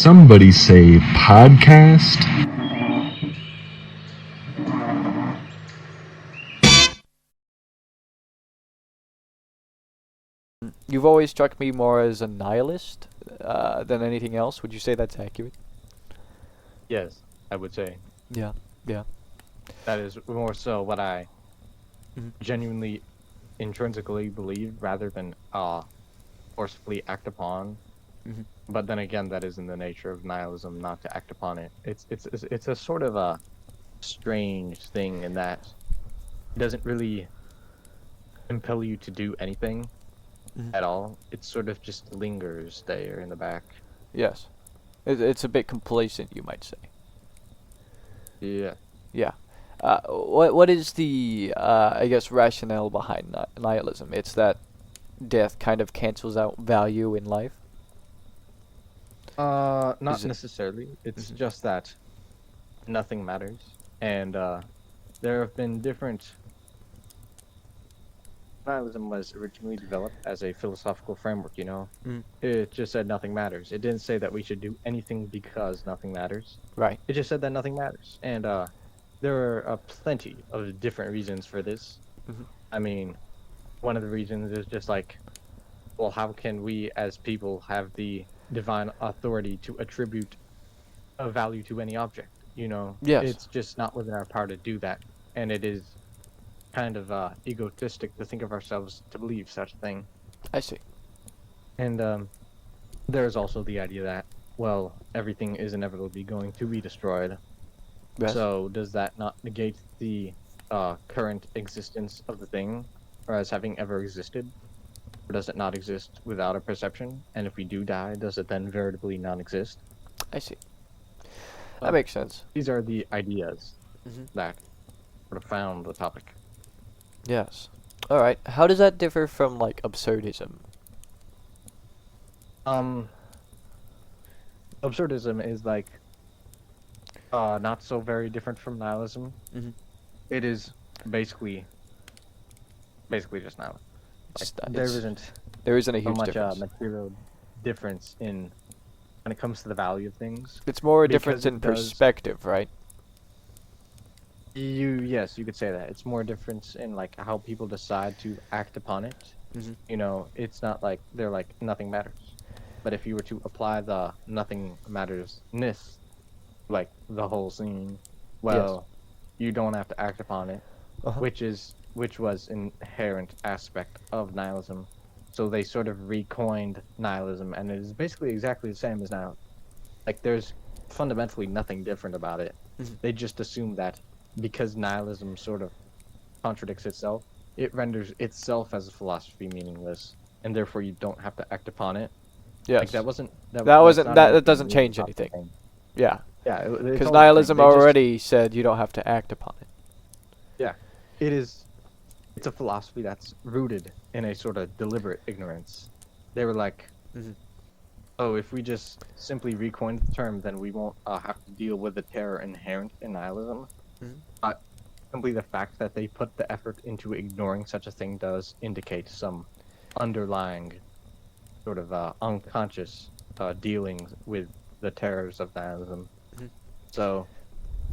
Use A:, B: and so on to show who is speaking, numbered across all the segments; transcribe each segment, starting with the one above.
A: somebody say podcast?
B: You've always struck me more as a nihilist than anything else. Would you say that's accurate?
C: Yes, I would say
B: Yeah, yeah.
C: that is more so what I
B: Mhm.
C: genuinely, intrinsically believe, rather than forcefully act upon.
B: Mhm.
C: But then again, that is in the nature of nihilism, not to act upon it. It's a sort of a strange thing in that it doesn't really impel you to do anything
B: Mhm.
C: at all. It sort of just lingers there in the back.
B: Yes. It's a bit complacent, you might say.
C: Yeah.
B: Yeah. What is the I guess rationale behind nihilism? It's that death kind of cancels out value in life.
C: Not
B: Is it?
C: necessarily. It's
B: Mhm.
C: just that nothing matters, and there have been different. Nihilism was originally developed as a philosophical framework.
B: Mm.
C: It just said nothing matters. It didn't say that we should do anything because nothing matters.
B: Right.
C: It just said that nothing matters, and there are plenty of different reasons for this.
B: Mhm.
C: I mean, one of the reasons is just like, well, how can we as people have the divine authority to attribute a value to any object?
B: Yes.
C: It's just not within our power to do that, and it is kind of egotistic to think of ourselves to believe such a thing.
B: I see.
C: And there's also the idea that, well, everything is inevitably going to be destroyed.
B: Yes.
C: So does that not negate the current existence of the thing, or as having ever existed? Or does it not exist without a perception? And if we do die, does it then veritably non-exist?
B: I see. That
C: So
B: makes sense.
C: these are the ideas
B: Mhm.
C: that sort of found the topic.
B: Yes. All right. How does that differ from like absurdism?
C: Um, Absurdism is like not so very different from nihilism.
B: Mhm.
C: It is basically just nihilism. Like there
B: It's
C: isn't
B: there isn't a
C: so
B: huge
C: much
B: difference.
C: material difference in when it comes to the value of things,
B: It's more a difference
C: because
B: in
C: it does.
B: perspective, right?
C: Yes, you could say that it's more a difference in like how people decide to act upon it.
B: Mhm.
C: It's not like they're like nothing matters, but if you were to apply the nothing mattersness, like the whole scene,
B: Yes.
C: well, you don't have to act upon it,
B: Uh-huh.
C: which was an inherent aspect of nihilism. So they sort of recoined nihilism, and it is basically exactly the same as now. Like there's fundamentally nothing different about it.
B: Mhm.
C: They just assume that because nihilism sort of contradicts itself, it renders itself as a philosophy meaningless, and therefore you don't have to act upon it. Like
B: Yes. That
C: that's
B: wasn't
C: not even
B: that
C: being
B: doesn't
C: really
B: change
C: about the
B: anything.
C: thing.
B: Yeah.
C: Yeah, it's
B: Because
C: always the same.
B: nihilism
C: They just
B: already said you don't have to act upon it.
C: yeah, it is. It's a philosophy that's rooted in a sort of deliberate ignorance. They were like,
B: Mhm.
C: oh, if we just simply recoin the term, then we won't have to deal with the terror inherent in nihilism.
B: Mhm.
C: But simply the fact that they put the effort into ignoring such a thing does indicate some underlying sort of unconscious dealings with the terrors of nihilism.
B: Mhm.
C: So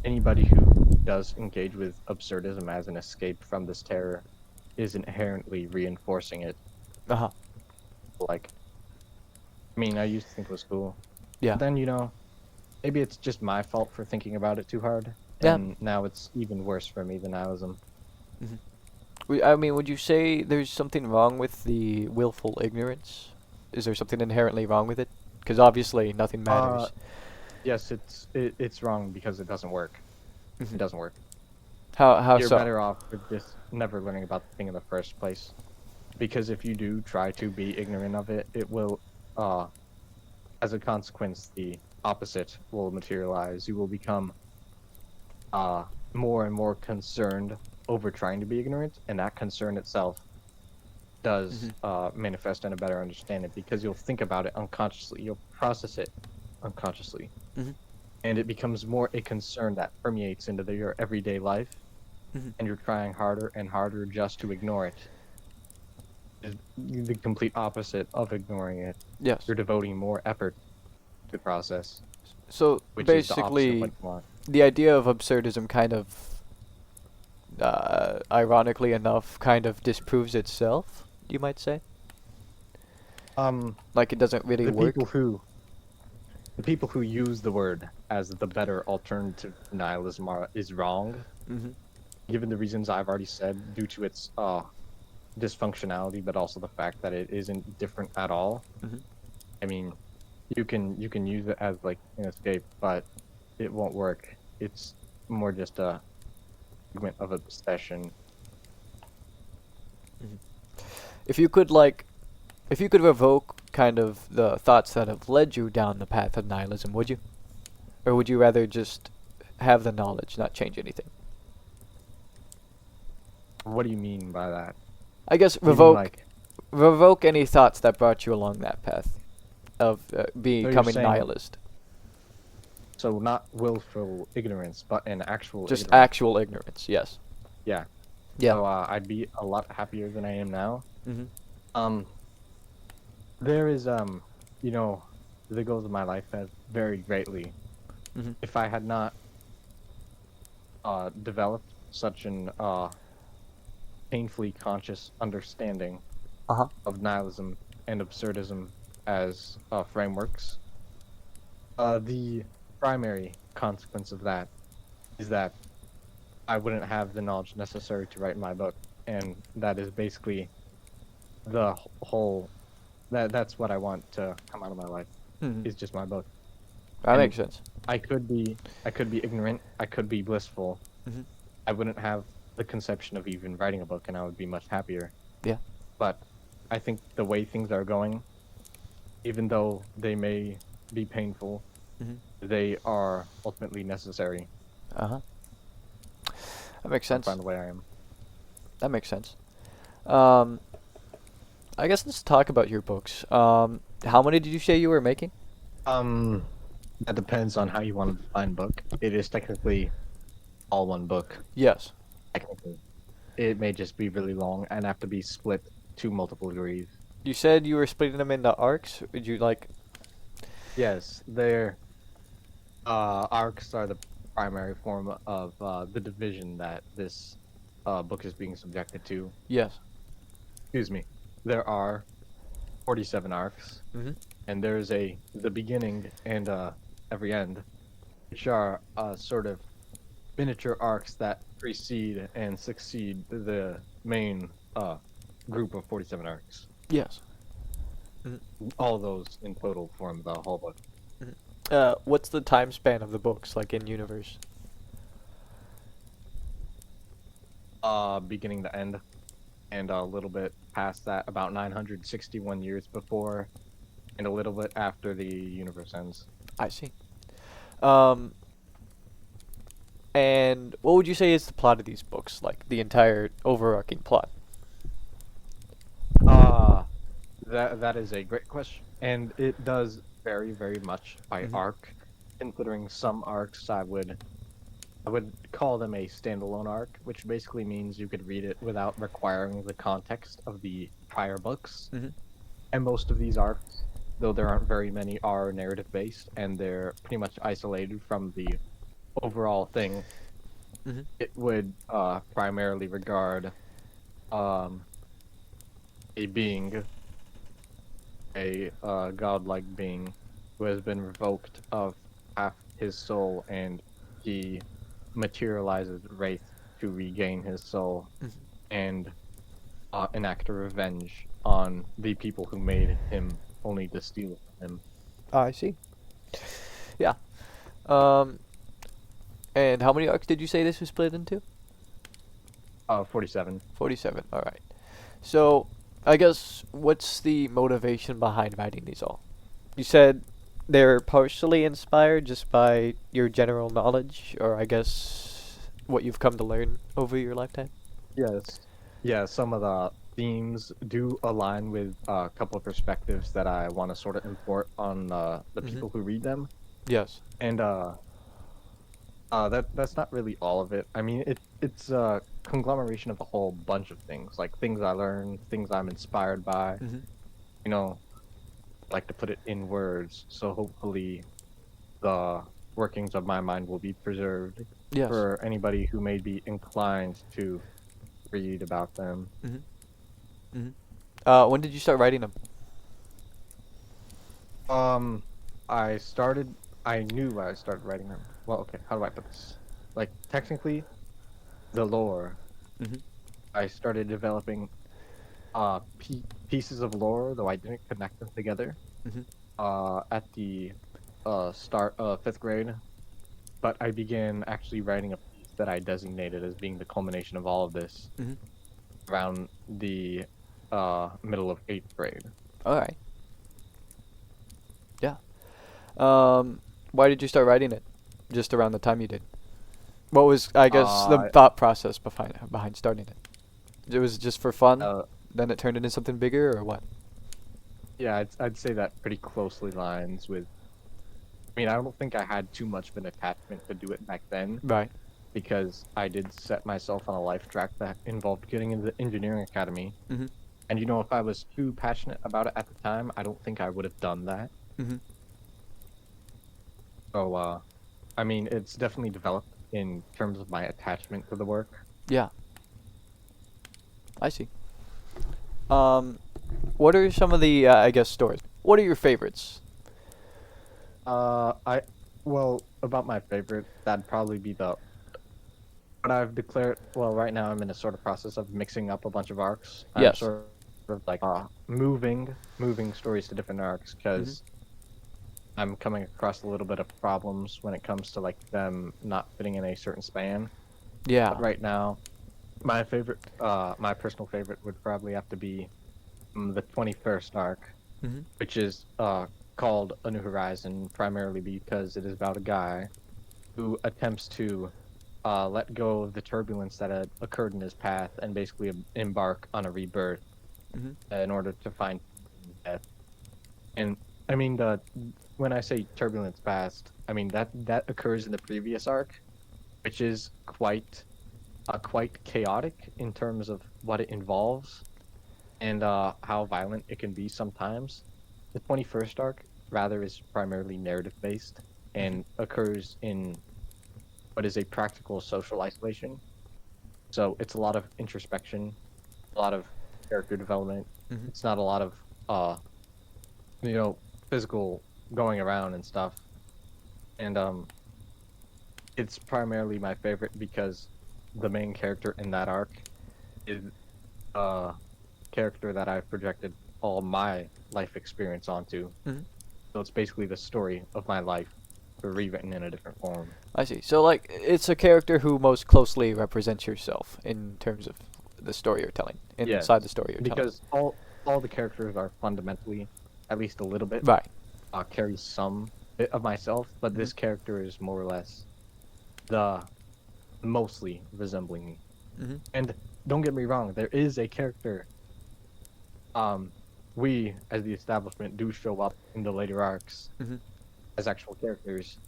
C: anybody who does engage with absurdism as an escape from this terror is inherently reinforcing it.
B: Uh-huh.
C: Like, I mean, I used to think it was cool,
B: Yeah.
C: but then maybe it's just my fault for thinking about it too hard,
B: Yeah.
C: and now it's even worse for me than nihilism.
B: Mhm. I mean, would you say there's something wrong with the willful ignorance? Is there something inherently wrong with it? Because obviously nothing
C: Uh,
B: matters.
C: yes, it's wrong because it doesn't work. It
B: Mhm.
C: doesn't work.
B: How
C: You're
B: so?
C: better off with just never learning about the thing in the first place. Because if you do try to be ignorant of it, it will, as a consequence, the opposite will materialize. You will become uh, more and more concerned over trying to be ignorant, and that concern itself does
B: Mhm.
C: manifest in a better understanding because you'll think about it unconsciously, you'll process it unconsciously,
B: Mhm.
C: and it becomes more a concern that permeates into your everyday life,
B: Mhm.
C: and you're trying harder and harder just to ignore it. Is the complete opposite of ignoring it.
B: Yes.
C: You're devoting more effort the process,
B: So
C: which is the opposite of
B: basically,
C: what you want.
B: the idea of absurdism kind of, ironically enough, kind of disproves itself, you might say?
C: Um,
B: Like it doesn't really
C: the
B: work?
C: people who use the word as the better alternative to nihilism is wrong,
B: Mm-hmm.
C: given the reasons I've already said, due to its dysfunctionality, but also the fact that it isn't different at all.
B: Mm-hmm.
C: I mean, you can use it as like an escape, but it won't work. It's more just a segment of obsession.
B: If you could, like, if you could revoke kind of the thoughts that have led you down the path of nihilism, would you? Or would you rather just have the knowledge, not change anything?
C: What do you mean by that?
B: I guess
C: You mean
B: revoke any thoughts that brought you along that path of becoming
C: saying-
B: nihilist.
C: so not willful ignorance, but an actual
B: Just
C: ignorance.
B: actual ignorance, yes.
C: Yeah.
B: Yeah.
C: So I'd be a lot happier than I am now.
B: Mm-hmm.
C: There is you know, the goals of my life have varied greatly.
B: Mm-hmm.
C: If I had not developed such an painfully conscious understanding
B: Uh-huh.
C: of nihilism and absurdism as frameworks, the primary consequence of that is that I wouldn't have the knowledge necessary to write my book, and that is basically the whole. That's what I want to come out of my life.
B: Mm-hmm.
C: Is just my book.
B: That
C: and-
B: makes sense.
C: I could be ignorant. I could be blissful.
B: Mhm.
C: I wouldn't have the conception of even writing a book, and I would be much happier.
B: Yeah.
C: But I think the way things are going, even though they may be painful,
B: Mhm.
C: they are ultimately necessary.
B: Uh-huh. That makes sense.
C: To find the way I am.
B: That makes sense. I guess let's talk about your books. How many did you say you were making?
C: That depends on how you want to define book. It is technically all one book.
B: Yes.
C: Technically, it may just be really long and have to be split to multiple degrees.
B: You said you were splitting them into arcs. Would you like?
C: Yes, their arcs are the primary form of the division that this book is being subjected to.
B: Yes.
C: Excuse me. There are 47 arcs,
B: Mhm.
C: and there's the beginning and every end, which are sort of miniature arcs that precede and succeed the main group of 47 arcs.
B: Yes.
C: All those in total form the whole book.
B: What's the time span of the books, like in universe?
C: Beginning to end, and a little bit past that, about 961 years before, and a little bit after the universe ends.
B: I see. And what would you say is the plot of these books, like the entire overarching plot?
C: That is a great question, and it does vary very much by
B: Mhm.
C: arc. Considering some arcs, I would call them a standalone arc, which basically means you could read it without requiring the context of the prior books.
B: Mhm.
C: And most of these arcs, though there aren't very many, are narrative based, and they're pretty much isolated from the overall thing.
B: Mhm.
C: It would primarily regard a being, a godlike being, who has been revoked of half his soul, and he materializes Wraith to regain his soul
B: Mhm.
C: and enact a revenge on the people who made him, only to steal it from him.
B: I see. Yeah. And how many arcs did you say this was split into?
C: 47.
B: 47. All right. So, I guess what's the motivation behind writing these all? You said they're partially inspired just by your general knowledge, or I guess what you've come to learn over your lifetime?
C: Yes. Yeah, some of the themes do align with a couple of perspectives that I want to sort of import on the
B: Mhm.
C: people who read them.
B: Yes.
C: And that's not really all of it. I mean, it's a conglomeration of a whole bunch of things, like things I learned, things I'm inspired by.
B: Mhm.
C: You know, like to put it in words, so hopefully the workings of my mind will be preserved
B: Yes.
C: for anybody who may be inclined to read about them.
B: When did you start writing them?
C: I knew I started writing them. Well, okay, how do I put this? Like, technically, the lore,
B: Mhm.
C: I started developing pieces of lore, though I didn't connect them together
B: Mhm.
C: at the start of 5th grade. But I began actually writing a piece that I designated as being the culmination of all of this
B: Mhm.
C: around the middle of 8th grade.
B: All right. Yeah. Why did you start writing it? Just around the time you did. What was, I guess, the
C: Uh,
B: thought process behind starting it? It was just for fun.
C: uh,
B: Then it turned into something bigger, or what?
C: yeah, I'd say that pretty closely lines with. I mean, I don't think I had too much of an attachment to do it back then
B: Right.
C: because I did set myself on a life track that involved getting into the engineering academy.
B: Mhm.
C: And if I was too passionate about it at the time, I don't think I would have done that.
B: Mhm.
C: So, I mean, it's definitely developed in terms of my attachment to the work.
B: Yeah. I see. Um, what are some of the, I guess, stories? What are your favorites?
C: I well about my favorite, that'd probably be the what I've declared. Well, right now I'm in a sort of process of mixing up a bunch of arcs. I'm
B: Yes.
C: sort of like moving stories to different arcs
B: Mhm.
C: because I'm coming across a little bit of problems when it comes to like them not fitting in a certain span.
B: Yeah.
C: But right now, my personal favorite would probably have to be the 21st arc,
B: Mhm.
C: which is called A New Horizon, primarily because it is about a guy who attempts to let go of the turbulence that had occurred in his path and basically embark on a rebirth
B: Mhm.
C: in order to find death. And I mean, the when I say turbulence past, I mean that occurs in the previous arc, which is quite chaotic in terms of what it involves and how violent it can be sometimes. The 21st arc rather is primarily narrative based
B: Mhm.
C: and occurs in what is a practical social isolation. So it's a lot of introspection, a lot of character development.
B: Mhm.
C: It's not a lot of uh you know physical going around and stuff. And it's primarily my favorite because the main character in that arc is a character that I've projected all my life experience onto.
B: Mhm.
C: So it's basically the story of my life, but rewritten in a different form.
B: I see. So, like, it's a character who most closely represents yourself in terms of the story you're telling, inside the
C: Yes,
B: story you're telling.
C: because all the characters are fundamentally, at least a little bit,
B: Right.
C: carry some bit of myself, but
B: Mhm.
C: this character is more or less the mostly resembling me.
B: Mhm.
C: And don't get me wrong, there is a character. Um, we as the establishment do show up in the later arcs
B: Mhm.
C: as actual characters.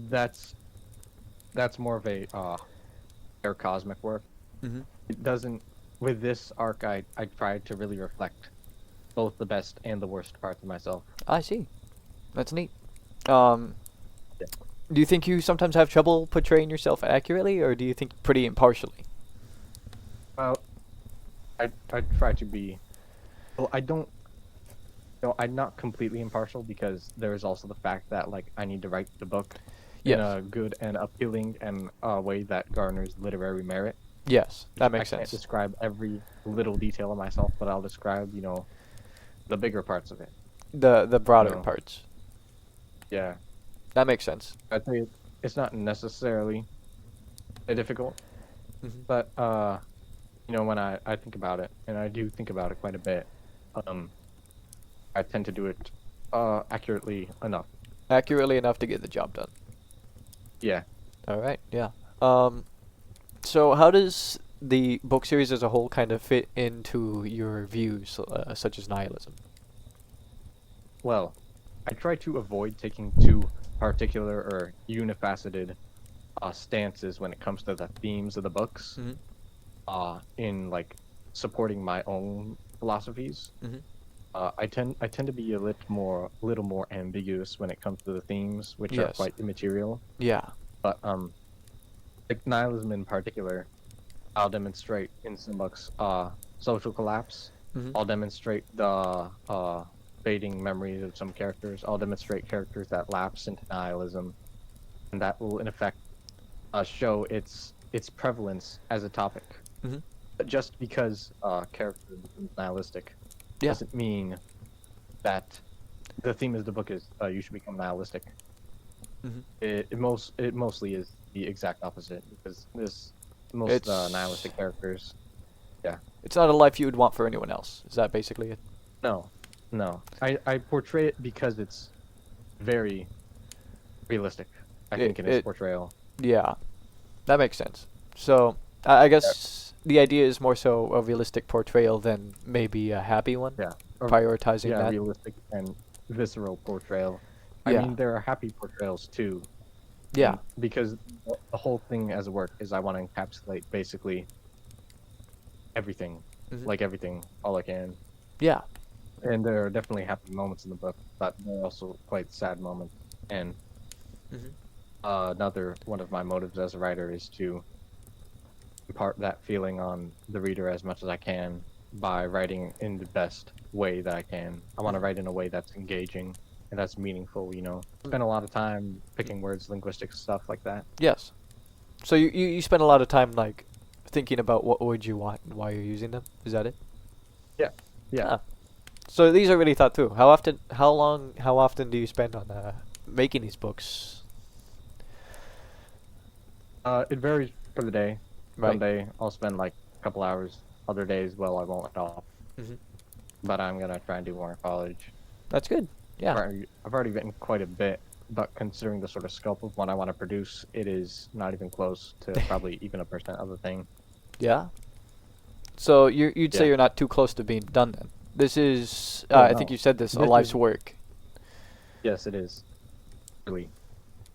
C: That's more of a their cosmic work.
B: Mhm.
C: It doesn't. With this arc, I tried to really reflect both the best and the worst parts of myself.
B: I see. That's neat. Um,
C: Yeah.
B: do you think you sometimes have trouble portraying yourself accurately, or do you think pretty impartially?
C: Well, I try to be. Well, I don't. I'm not completely impartial because there is also the fact that like I need to write the book in
B: Yes.
C: a good and appealing and way that garners literary merit.
B: Yes,
C: Which
B: that
C: I
B: makes
C: can't
B: sense.
C: describe every little detail of myself, but I'll describe the bigger parts of it.
B: The
C: You
B: broader
C: know,
B: parts.
C: yeah.
B: That makes sense.
C: I'd say it's not necessarily difficult,
B: Mhm.
C: but when I think about it, and I do think about it quite a bit, um, I tend to do it accurately enough.
B: Accurately enough to get the job done.
C: Yeah.
B: All right. Yeah. Um, so how does the book series as a whole kind of fit into your views, such as nihilism?
C: Well, I try to avoid taking too particular or unifaceted stances when it comes to the themes of the books.
B: Mhm.
C: In like supporting my own philosophies.
B: Mhm.
C: I tend to be a little more ambiguous when it comes to the themes, which are
B: Yes.
C: quite immaterial.
B: Yeah.
C: But like nihilism in particular, I'll demonstrate in some books social collapse.
B: Mhm.
C: I'll demonstrate the fading memories of some characters. I'll demonstrate characters that lapse into nihilism, and that will in effect show its prevalence as a topic.
B: Mhm.
C: But just because character becomes nihilistic
B: Yeah.
C: doesn't mean that the theme of the book is you should become nihilistic.
B: Mhm.
C: It mostly is the exact opposite because most
B: It's
C: nihilistic characters. Yeah.
B: it's not a life you would want for anyone else. Is that basically it?
C: No, no. I portray it because it's very realistic. I
B: It
C: think in its
B: it
C: portrayal.
B: yeah. That makes sense. So I guess the idea is more so a realistic portrayal than maybe a happy one.
C: Yeah. Or,
B: Prioritizing
C: yeah,
B: that.
C: realistic and visceral portrayal. I
B: Yeah.
C: mean, there are happy portrayals too.
B: Yeah.
C: And because the whole thing as a work is I want to encapsulate basically everything,
B: Mhm.
C: like everything, all I can.
B: Yeah.
C: And there are definitely happy moments in the book, but there are also quite sad moments. And
B: Mhm.
C: another one of my motives as a writer is to impart that feeling on the reader as much as I can by writing in the best way that I can. I want to write in a way that's engaging and that's meaningful, you know. Spend a lot of time picking words, linguistic stuff like that.
B: Yes. So you spend a lot of time like thinking about what words you want and why you're using them. Is that it?
C: Yeah. Yeah.
B: Ah. So these are really thought through. How often do you spend on making these books?
C: It varies for the day.
B: Right.
C: Some day I'll spend like a couple hours. Other days, well, I won't at all.
B: Mhm.
C: But I'm gonna try and do more in college.
B: That's good. Yeah.
C: I've already written quite a bit, but considering the sort of scope of what I want to produce, it is not even close to probably even 1% of the thing.
B: Yeah. So you'd say
C: Yeah.
B: you're not too close to being done then. This is
C: Oh,
B: I think
C: no.
B: you said this a
C: This
B: life's
C: is-
B: work.
C: Yes, it is. Really.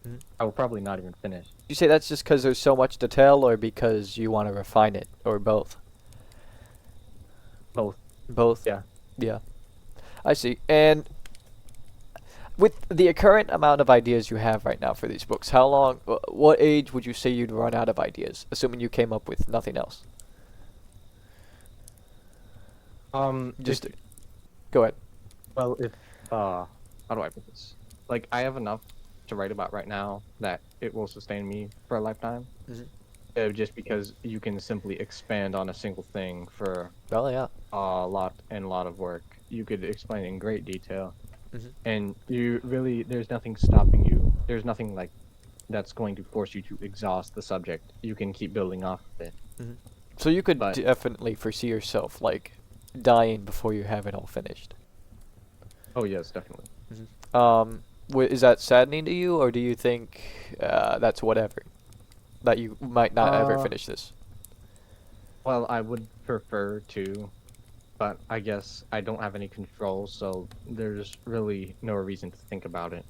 B: Mhm.
C: I will probably not even finish.
B: You say that's just because there's so much to tell, or because you want to refine it, or both?
C: Both.
B: Both.
C: Yeah.
B: Yeah. I see. And with the current amount of ideas you have right now for these books, how long? What age would you say you'd run out of ideas, assuming you came up with nothing else? Just
C: if-
B: go ahead.
C: well, if how do I put this? Like, I have enough to write about right now that it will sustain me for a lifetime.
B: Mhm.
C: Just because you can simply expand on a single thing for
B: Well, yeah.
C: a lot of work. You could explain in great detail,
B: Mhm.
C: and there's nothing stopping you. There's nothing like that's going to force you to exhaust the subject. You can keep building off of it.
B: So you could
C: But-
B: definitely foresee yourself like dying before you have it all finished.
C: Oh yes, definitely.
B: Is that saddening to you, or do you think that's whatever? That you might not ever
C: Uh,
B: finish this?
C: Well, I would prefer to, but I guess I don't have any control, so there's really no reason to think about it.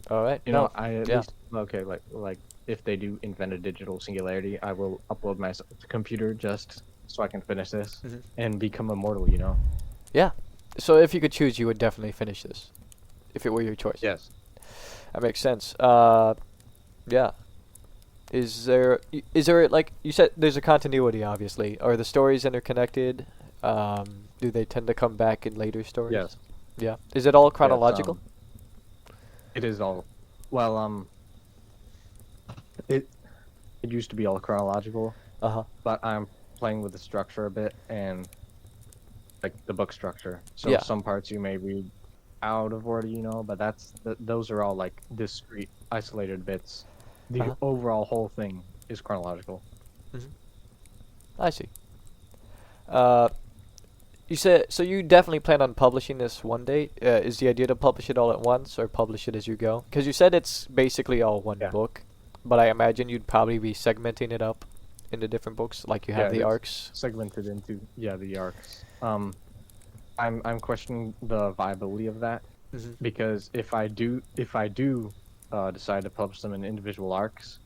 B: All right.
C: You
B: no.
C: know, I at
B: yeah.
C: least okay, like if they do invent a digital singularity, I will upload myself to computer just so I can finish this
B: Mhm.
C: and become immortal. You know.
B: Yeah. So if you could choose, you would definitely finish this, if it were your choice.
C: Yes.
B: That makes sense. Yeah. Is there like you said? There's a continuity, obviously. Are the stories interconnected? Do they tend to come back in later stories?
C: Yes.
B: Yeah. Is it all
C: Yes,
B: chronological?
C: it is all. Well, it used to be all chronological,
B: Uh-huh.
C: but I'm playing with the structure a bit and like the book structure. So
B: Yeah.
C: some parts you may read out of order, you know, but those are all like discrete, isolated bits. The
B: Uh-huh.
C: overall whole thing is chronological.
B: I see. Uh, you said so. You definitely plan on publishing this one day. Is the idea to publish it all at once or publish it as you go? Because you said it's basically all one
C: Yeah.
B: book, but I imagine you'd probably be segmenting it up into different books, like you have
C: Yeah,
B: the
C: it's
B: arcs.
C: segmented into the arcs. I'm questioning the viability of that
B: Mhm.
C: because if I do decide to publish them in individual arcs,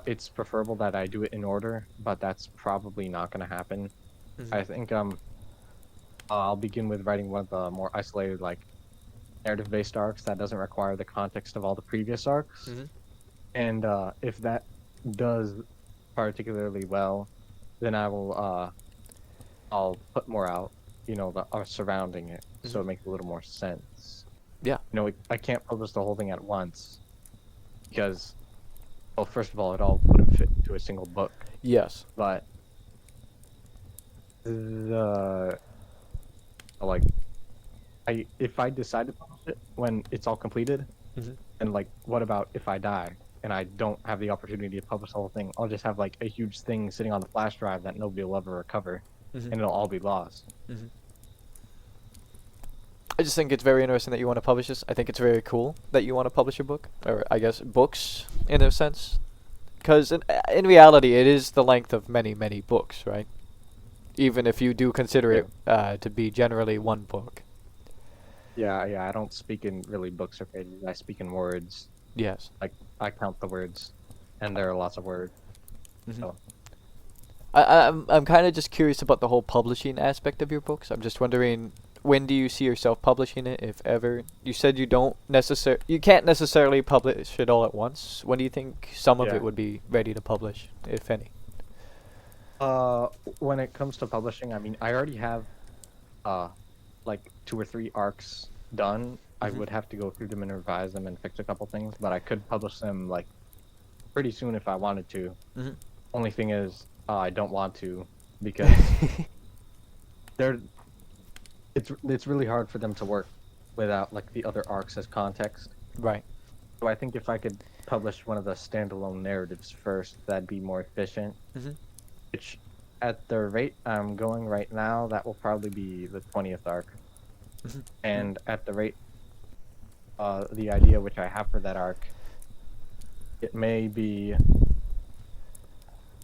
C: it's preferable that I do it in order, but that's probably not going to happen.
B: Mhm.
C: I think I'll begin with writing one of the more isolated, like narrative-based arcs that doesn't require the context of all the previous arcs.
B: Mm-hmm.
C: And if that does particularly well, then I'll put more out, surrounding it, so
B: Mhm.
C: it makes a little more sense.
B: Yeah.
C: I can't publish the whole thing at once because, well, first of all, it all wouldn't fit into a single book.
B: Yes.
C: But the like, if I decide to publish it when it's all completed,
B: Mhm.
C: and like, what about if I die and I don't have the opportunity to publish the whole thing? I'll just have like a huge thing sitting on the flash drive that nobody will ever recover,
B: Mhm.
C: and it'll all be lost.
B: Mhm. I just think it's very interesting that you want to publish this. I think it's very cool that you want to publish a book, or I guess books in a sense, because in reality, it is the length of many, many books, right? Even if you do consider it to be generally one book.
C: Yeah, I don't speak in really books or pages. I speak in words.
B: Yes.
C: Like, I count the words, and there are lots of words.
B: Mhm.
C: So,
B: I'm kind of just curious about the whole publishing aspect of your books. I'm just wondering, when do you see yourself publishing it, if ever? You said you can't necessarily publish it all at once. When do you think some of
C: Yeah.
B: it would be ready to publish, if any?
C: when it comes to publishing, I mean, I already have, like 2 or 3 arcs done. I
B: Mhm.
C: would have to go through them and revise them and fix a couple things, but I could publish them like pretty soon if I wanted to.
B: Mhm.
C: Only thing is, I don't want to because they're it's really hard for them to work without like the other arcs as context.
B: Right.
C: So I think if I could publish one of the standalone narratives first, that'd be more efficient.
B: Mhm.
C: Which, at the rate I'm going right now, that will probably be the 20th arc.
B: Mhm.
C: And at the rate, the idea which I have for that arc, it may be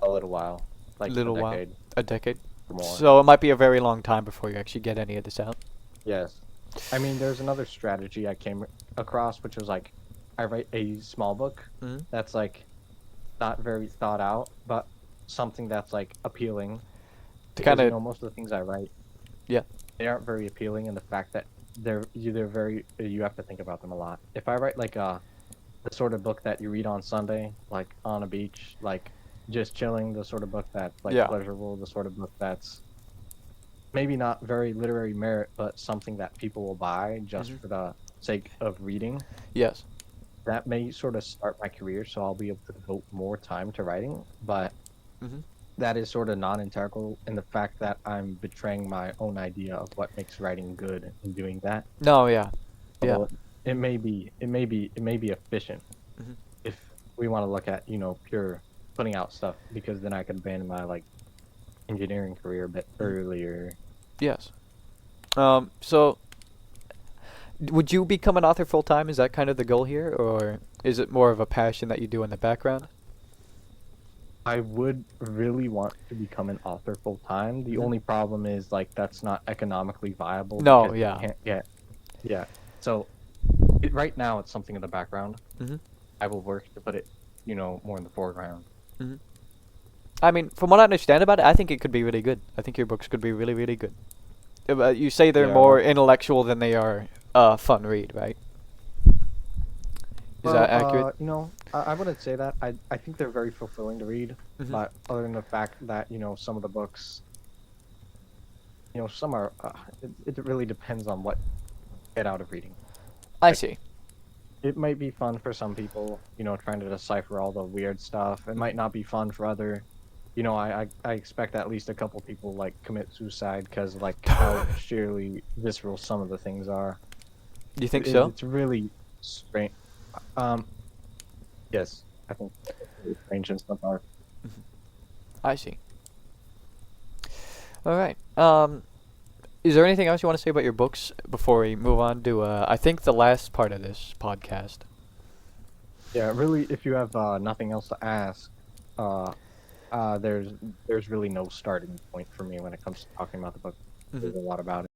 C: a little while, like
B: Little
C: a
B: while.
C: decade
B: A decade.
C: or more.
B: So it might be a very long time before you actually get any of this out.
C: Yes. I mean, there's another strategy I came across, which was like, I write a small book
B: Mhm.
C: that's like not very thought out, but something that's like appealing.
B: To
C: Because,
B: kind of.
C: most of the things I write,
B: Yeah.
C: they aren't very appealing in the fact that they're very, you have to think about them a lot. If I write like the sort of book that you read on Sunday, like on a beach, like just chilling, the sort of book that's like
B: Yeah.
C: pleasurable, the sort of book that's maybe not very literary merit, but something that people will buy just
B: Mhm.
C: for the sake of reading,
B: Yes.
C: that may sort of start my career, so I'll be able to devote more time to writing, but
B: Mhm.
C: that is sort of non-integral in the fact that I'm betraying my own idea of what makes writing good in doing that.
B: No. Yeah. Yeah.
C: Although it may be efficient
B: Mhm.
C: if we want to look at, pure putting out stuff, because then I could abandon my like engineering career a bit earlier.
B: Yes. So, would you become an author full time? Is that kind of the goal here, or is it more of a passion that you do in the background?
C: I would really want to become an author full time. The
B: Mhm.
C: only problem is like that's not economically viable.
B: No,
C: because you
B: yeah.
C: can't get. Yeah. So right now it's something in the background.
B: Mhm.
C: I will work to put it, more in the foreground.
B: Mhm. I mean, from what I understand about it, I think it could be really good. I think your books could be really, really good. You say they're
C: Yeah,
B: more
C: well-
B: intellectual than they are fun read, right? Is that accurate?
C: I wouldn't say that. I think they're very fulfilling to read,
B: Mhm.
C: but other than the fact that, some of the books, some are, it really depends on what you get out of reading.
B: I see.
C: It might be fun for some people, trying to decipher all the weird stuff. It might not be fun for other, I expect at least a couple people like commit suicide because like how sheerly visceral some of the things are.
B: You think so?
C: It's really strange. Yes, I think it's really strange and stuff are.
B: I see. All right. Is there anything else you want to say about your books before we move on to I think the last part of this podcast?
C: Yeah, really. If you have nothing else to ask, there's really no starting point for me when it comes to talking about the book.
B: Mhm.
C: There's a lot about it.